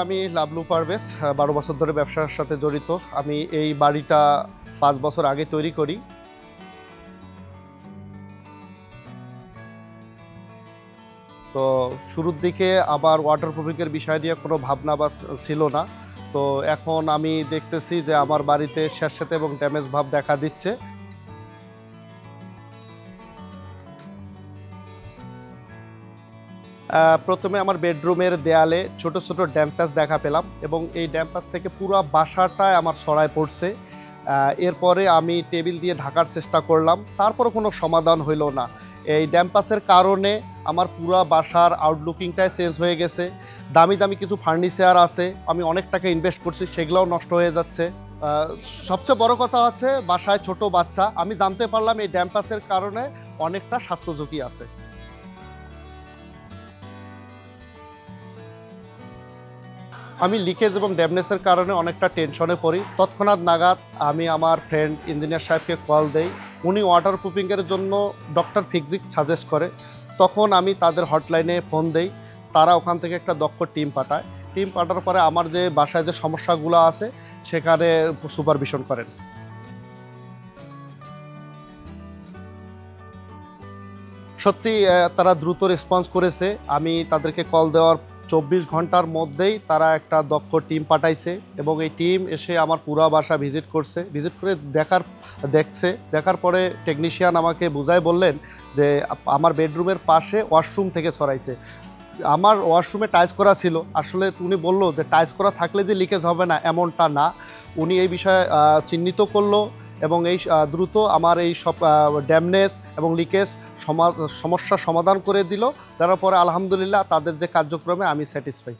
আমি লাবলু পারভেজ, 12 বছর ধরে ব্যবসার সাথে জড়িত। আমি এই বাড়িটা 5 বছর আগে তৈরি করি। তো শুরুর দিকে আমার ওয়াটারপ্রুফিংয়ের বিষয় নিয়ে কোনো ভাবনা বা ছিল না। তো এখন আমি দেখতেছি যে আমার বাড়িতে স্যাঁতসেঁতে এবং ড্যামেজ ভাব দেখা দিচ্ছে। প্রথমে আমার বেডরুমের দেয়ালে ছোট ছোট ড্যাম্পাস দেখা পেলাম এবং এই ড্যাম্পাস থেকে পুরো বাসাটায় আমার ছড়ায় পড়ছে। এরপরে আমি টেবিল দিয়ে ঢাকার চেষ্টা করলাম, তারপরও কোনো সমাধান হইল না। এই ড্যাম্পাসের কারণে আমার পুরো বাসার আউটলুকিংটাই চেঞ্জ হয়ে গেছে। দামি দামি কিছু ফার্নিচার আছে, আমি অনেক টাকা ইনভেস্ট করছি, সেগুলোও নষ্ট হয়ে যাচ্ছে। সবচেয়ে বড় কথা হচ্ছে বাসায় ছোট বাচ্চা, আমি জানতে পারলাম এই ড্যাম্পাসের কারণে অনেকটা স্বাস্থ্য ঝুঁকি আছে। আমি লিকেজ এবং ড্যামেজের কারণে অনেকটা টেনশনে পড়ি। তৎক্ষণাৎ নাগাদ আমি আমার ফ্রেন্ড ইঞ্জিনিয়ার সাহেবকে কল দেই। উনি ওয়াটারপ্রুফিংয়ের জন্য ডক্টর ফিক্সিক সাজেস্ট করে। তখন আমি তাদের হটলাইনে ফোন দেই। তারা ওখান থেকে একটা দক্ষ টিম পাঠায়। টিম পাঠানোর পরে আমার যে বাসায় যে সমস্যাগুলো আছে সেখানে সুপারভিশন করেন। সত্যি তারা দ্রুত রেসপন্স করেছে। আমি তাদেরকে কল দেওয়ার 24 ঘন্টার মধ্যেই তারা একটা দক্ষ টিম পাঠাইছে এবং এই টিম এসে আমার পুরা বাসা ভিজিট করছে। ভিজিট করে দেখার পরে টেকনিশিয়ান আমাকে বুঝায় বললেন যে আমার বেডরুমের পাশে ওয়াশরুম থেকে ছড়াইছে। আমার ওয়াশরুমে টাইলস করা ছিল, আসলে উনি বলল যে টাইলস করা থাকলে যে লিকেজ হবে না এমনটা না। উনি এই বিষয়ে চিহ্নিত করলো এবং এই দ্রুত আমার এই সব ড্যামেজ এবং লিকেজ সমস্যার সমাধান করে দিল। তারপরে আলহামদুলিল্লাহ তাদের যে কার্যক্রমে আমি স্যাটিসফাই।